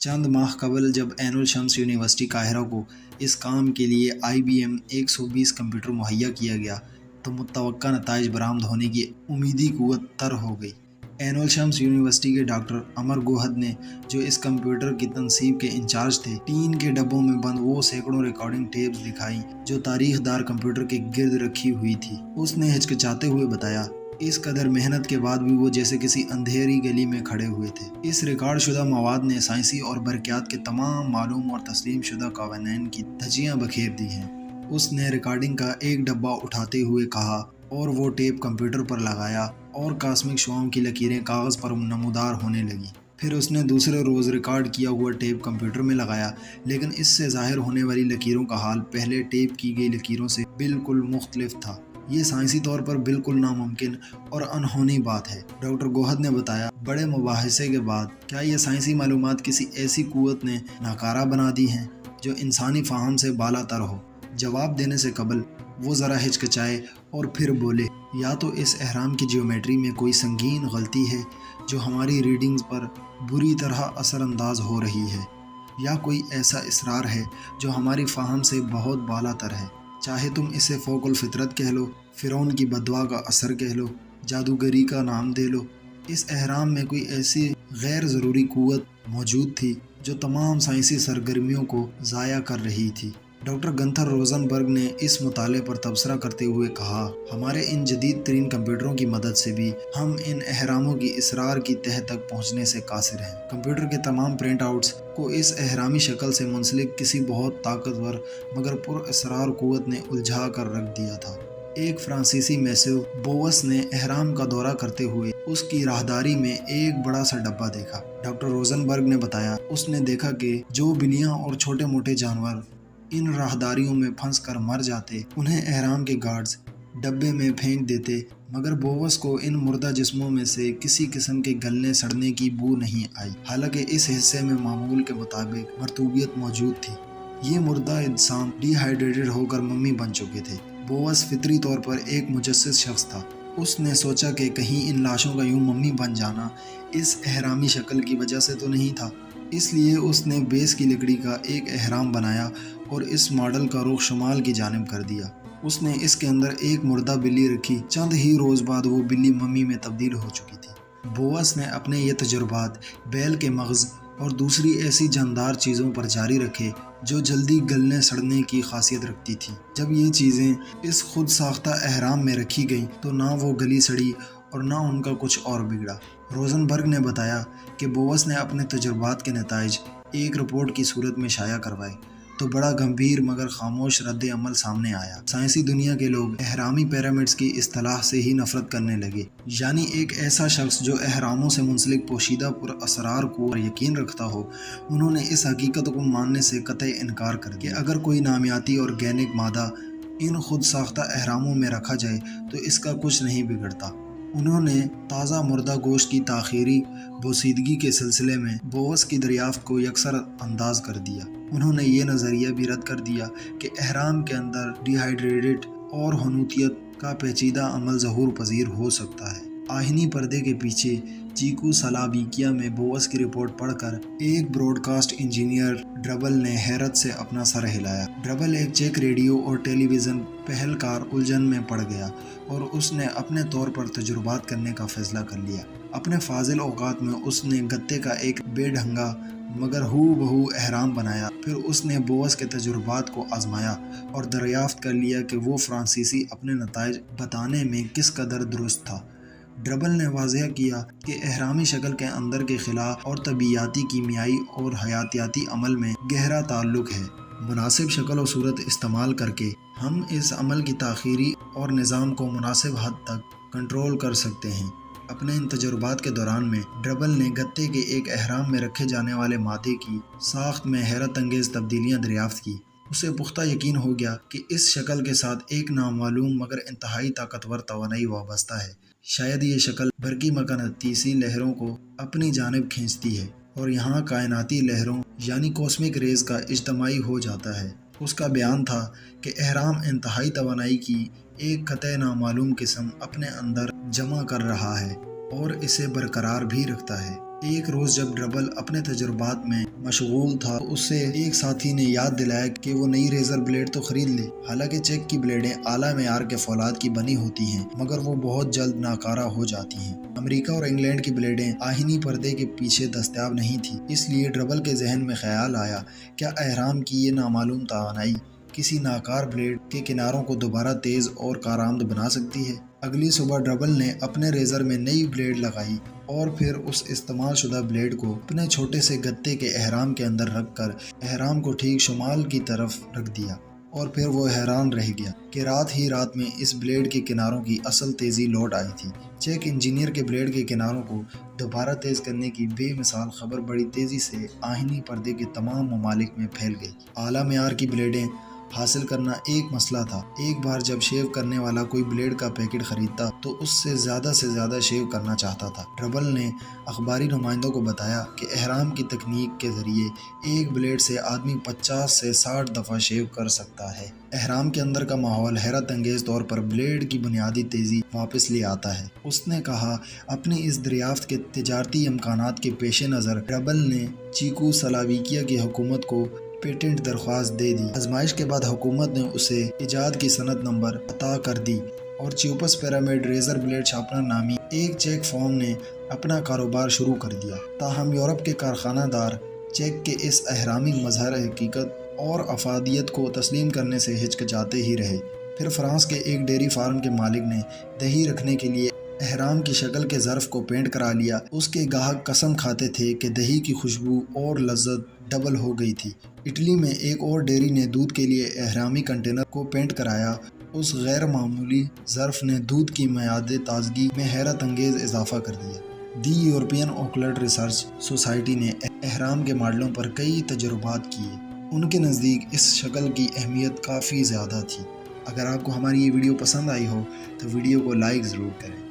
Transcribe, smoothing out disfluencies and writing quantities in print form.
چند ماہ قبل جب عین الشمس یونیورسٹی قاہرہ کو اس کام کے لیے IBM 120 کمپیوٹر مہیا کیا گیا تو متوقع نتائج برآمد ہونے کی امیدی قوت تر ہو گئی۔ عین الشمس یونیورسٹی کے ڈاکٹر امر گوہد نے، جو اس کمپیوٹر کی تنصیب کے انچارج تھے، ٹین کے ڈبوں میں بند وہ سینکڑوں ریکارڈنگ ٹیپس دکھائیں جو تاریخ دار کمپیوٹر کے گرد رکھی ہوئی تھی۔ اس نے ہچکچاتے ہوئے بتایا، اس قدر محنت کے بعد بھی وہ جیسے کسی اندھیری گلی میں کھڑے ہوئے تھے۔ اس ریکارڈ شدہ مواد نے سائنسی اور برقیات کے تمام معلوم اور تسلیم شدہ قوانین کی دھجیاں بکھیر دی ہیں۔ اس نے ریکارڈنگ کا ایک ڈبہ اٹھاتے ہوئے کہا اور وہ ٹیپ کمپیوٹر پر لگایا اور کاسمک شعاؤں کی لکیریں کاغذ پر نمودار ہونے لگیں۔ پھر اس نے دوسرے روز ریکارڈ کیا ہوا ٹیپ کمپیوٹر میں لگایا، لیکن اس سے ظاہر ہونے والی لکیروں کا حال پہلے ٹیپ کی گئی لکیروں سے بالکل مختلف تھا۔ یہ سائنسی طور پر بالکل ناممکن اور انہونی بات ہے، ڈاکٹر گوہد نے بتایا۔ بڑے مباحثے کے بعد کیا یہ سائنسی معلومات کسی ایسی قوت نے ناکارہ بنا دی ہیں جو انسانی فہم سے بالا تر ہو؟ جواب دینے سے قبل وہ ذرا ہچکچائے اور پھر بولے، یا تو اس اہرام کی جیومیٹری میں کوئی سنگین غلطی ہے جو ہماری ریڈنگز پر بری طرح اثر انداز ہو رہی ہے، یا کوئی ایسا اسرار ہے جو ہماری فہم سے بہت بالا تر ہے۔ چاہے تم اسے فوق الفطرت کہہ لو، فرعون کی بددعا کا اثر کہہ لو، جادوگری کا نام دے لو، اس اہرام میں کوئی ایسی غیر ضروری قوت موجود تھی جو تمام سائنسی سرگرمیوں کو ضائع کر رہی تھی۔ ڈاکٹر گنتھر روزنبرگ نے اس مطالعے پر تبصرہ کرتے ہوئے کہا، ہمارے ان جدید ترین کمپیوٹروں کی مدد سے بھی ہم ان اہراموں کی اسرار کی تہہ تک پہنچنے سے قاصر ہیں۔ کمپیوٹر کے تمام پرنٹ آؤٹس کو اس اہرامی شکل سے منسلک کسی بہت طاقتور مگر پر اسرار قوت نے الجھا کر رکھ دیا تھا۔ ایک فرانسیسی میسو بووس نے اہرام کا دورہ کرتے ہوئے اس کی راہداری میں ایک بڑا سا ڈبہ دیکھا۔ ڈاکٹر روزنبرگ نے بتایا، اس نے دیکھا کہ جو بلیاں اور چھوٹے موٹے جانور ان راہداریوں میں پھنس کر مر جاتے، انہیں اہرام کے گارڈز ڈبے میں پھینک دیتے، مگر بووس کو ان مردہ جسموں میں سے کسی قسم کے گلنے سڑنے کی بو نہیں آئی، حالانکہ اس حصے میں معمول کے مطابق مرطوبیت موجود تھی۔ یہ مردہ اجسام ڈی ہائیڈریٹڈ ہو کر ممی بن چکے تھے۔ بووس فطری طور پر ایک مجسس شخص تھا۔ اس نے سوچا کہ کہیں ان لاشوں کا یوں ممی بن جانا اس اہرامی شکل کی وجہ سے تو نہیں تھا۔ اس لیے اس نے بیس کی لکڑی کا ایک اہرام بنایا اور اس ماڈل کا رخ شمال کی جانب کر دیا۔ اس نے اس کے اندر ایک مردہ بلی رکھی، چند ہی روز بعد وہ بلی ممی میں تبدیل ہو چکی تھی۔ بووس نے اپنے یہ تجربات بیل کے مغز اور دوسری ایسی جاندار چیزوں پر جاری رکھے جو جلدی گلنے سڑنے کی خاصیت رکھتی تھی۔ جب یہ چیزیں اس خود ساختہ اہرام میں رکھی گئیں تو نہ وہ گلی سڑی اور نہ ان کا کچھ اور بگڑا۔ روزنبرگ نے بتایا کہ بووس نے اپنے تجربات کے نتائج ایک رپورٹ کی صورت میں شائع کروائے تو بڑا گمبھیر مگر خاموش رد عمل سامنے آیا۔ سائنسی دنیا کے لوگ اہرامی پیرامڈز کی اصطلاح سے ہی نفرت کرنے لگے، یعنی ایک ایسا شخص جو اہراموں سے منسلک پوشیدہ پر اسرار کو یقین رکھتا ہو۔ انہوں نے اس حقیقت کو ماننے سے قطعی انکار کر دیا کہ اگر کوئی نامیاتی آرگینک مادہ ان خود ساختہ اہراموں میں رکھا جائے تو اس کا کچھ نہیں بگڑتا۔ انہوں نے تازہ مردہ گوشت کی تاخیری بوسیدگی کے سلسلے میں بووس کی دریافت کو یکسر انداز کر دیا۔ انہوں نے یہ نظریہ بھی رد کر دیا کہ اہرام کے اندر ڈی ہائیڈریٹڈ اور حنوتیت کا پیچیدہ عمل ظہور پذیر ہو سکتا ہے۔ آہنی پردے کے پیچھے چیکو سلاویکیا میں بووس کی رپورٹ پڑھ کر ایک براڈ کاسٹ انجینئر ڈربل نے حیرت سے اپنا سر ہلایا۔ ڈربل ایک چیک ریڈیو اور ٹیلی ویژن پہلکار الجھن میں پڑ گیا اور اس نے اپنے طور پر تجربات کرنے کا فیصلہ کر لیا۔ اپنے فاضل اوقات میں اس نے گتے کا ایک بے ڈھنگا مگر ہو بہو اہرام بنایا۔ پھر اس نے بووس کے تجربات کو آزمایا اور دریافت کر لیا کہ وہ فرانسیسی اپنے نتائج بتانے میں کس قدر درست تھا۔ ڈربل نے واضح کیا کہ اہرامی شکل کے اندر کے خلا اور طبیعیاتی، کیمیائی اور حیاتیاتی عمل میں گہرا تعلق ہے۔ مناسب شکل و صورت استعمال کر کے ہم اس عمل کی تاخیری اور نظام کو مناسب حد تک کنٹرول کر سکتے ہیں۔ اپنے ان تجربات کے دوران میں ڈربل نے گتے کے ایک اہرام میں رکھے جانے والے مادے کی ساخت میں حیرت انگیز تبدیلیاں دریافت کی۔ اسے پختہ یقین ہو گیا کہ اس شکل کے ساتھ ایک نامعلوم مگر انتہائی طاقتور توانائی وابستہ ہے۔ شاید یہ شکل برقی مقناطیسی لہروں کو اپنی جانب کھینچتی ہے اور یہاں کائناتی لہروں یعنی کاسمک ریز کا اجتماعی ہو جاتا ہے۔ اس کا بیان تھا کہ اہرام انتہائی توانائی کی ایک قطع نامعلوم قسم اپنے اندر جمع کر رہا ہے اور اسے برقرار بھی رکھتا ہے۔ ایک روز جب ڈربل اپنے تجربات میں مشغول تھا تو اسے ایک ساتھی نے یاد دلایا کہ وہ نئی ریزر بلیڈ تو خرید لے۔ حالانکہ چیک کی بلیڈیں اعلیٰ معیار کے فولاد کی بنی ہوتی ہیں مگر وہ بہت جلد ناکارہ ہو جاتی ہیں۔ امریکہ اور انگلینڈ کی بلیڈیں آہنی پردے کے پیچھے دستیاب نہیں تھی، اس لیے ڈربل کے ذہن میں خیال آیا کیا اہرام کی یہ نامعلوم توانائی کسی ناکار بلیڈ کے کناروں کو دوبارہ تیز اور کارآمد بنا سکتی ہے۔ اگلی صبح ڈربل نے اپنے ریزر میں نئی بلیڈ لگائی اور پھر اس استعمال شدہ بلیڈ کو اپنے چھوٹے سے گتے کے اہرام کے اندر رکھ کر اہرام کو ٹھیک شمال کی طرف رکھ دیا، اور پھر وہ حیران رہ گیا کہ رات میں اس بلیڈ کے کناروں کی اصل تیزی لوٹ آئی تھی۔ چیک انجینئر کے بلیڈ کے کناروں کو دوبارہ تیز کرنے کی بے مثال خبر بڑی تیزی سے آہنی پردے کے تمام ممالک میں پھیل گئی۔ اعلیٰ معیار کی بلیڈیں حاصل کرنا ایک مسئلہ تھا۔ ایک بار جب شیو کرنے والا کوئی بلیڈ کا پیکٹ خریدتا تو اس سے زیادہ شیو کرنا چاہتا تھا۔ ڈربل نے اخباری نمائندوں کو بتایا کہ اہرام کی تکنیک کے ذریعے ایک بلیڈ سے آدمی 50 سے 60 دفعہ شیو کر سکتا ہے۔ اہرام کے اندر کا ماحول حیرت انگیز طور پر بلیڈ کی بنیادی تیزی واپس لے آتا ہے۔ اس نے کہا اپنی اس دریافت کے تجارتی امکانات کے پیش نظر ڈربل نے چیکو سلاواکیہ کی حکومت کو پیٹنٹ درخواست دے دی۔ آزمائش کے بعد حکومت نے اسے ایجاد کی سند نمبر عطا کر دی اور چیوپس پیرامڈ ریزر بلیڈ شارپنر نامی ایک چیک فارم نے اپنا کاروبار شروع کر دیا۔ تاہم یورپ کے کارخانہ دار چیک کے اس اہرامی مظہر حقیقت اور افادیت کو تسلیم کرنے سے ہچکچاتے ہی رہے۔ پھر فرانس کے ایک ڈیری فارم کے مالک نے دہی رکھنے کے لیے اہرام کی شکل کے ظرف کو پینٹ کرا لیا۔ اس کے گاہک قسم کھاتے تھے کہ دہی کی خوشبو اور لذت ڈبل ہو گئی تھی۔ اٹلی میں ایک اور ڈیری نے دودھ کے لیے اہرامی کنٹینر کو پینٹ کرایا۔ اس غیر معمولی ظرف نے دودھ کی میعاد تازگی میں حیرت انگیز اضافہ کر دیا۔ The European occult research society نے اہرام کے ماڈلوں پر کئی تجربات کیے۔ ان کے نزدیک اس شکل کی اہمیت کافی زیادہ تھی۔ اگر آپ کو ہماری یہ ویڈیو پسند آئی ہو تو ویڈیو کو لائک ضرور کریں۔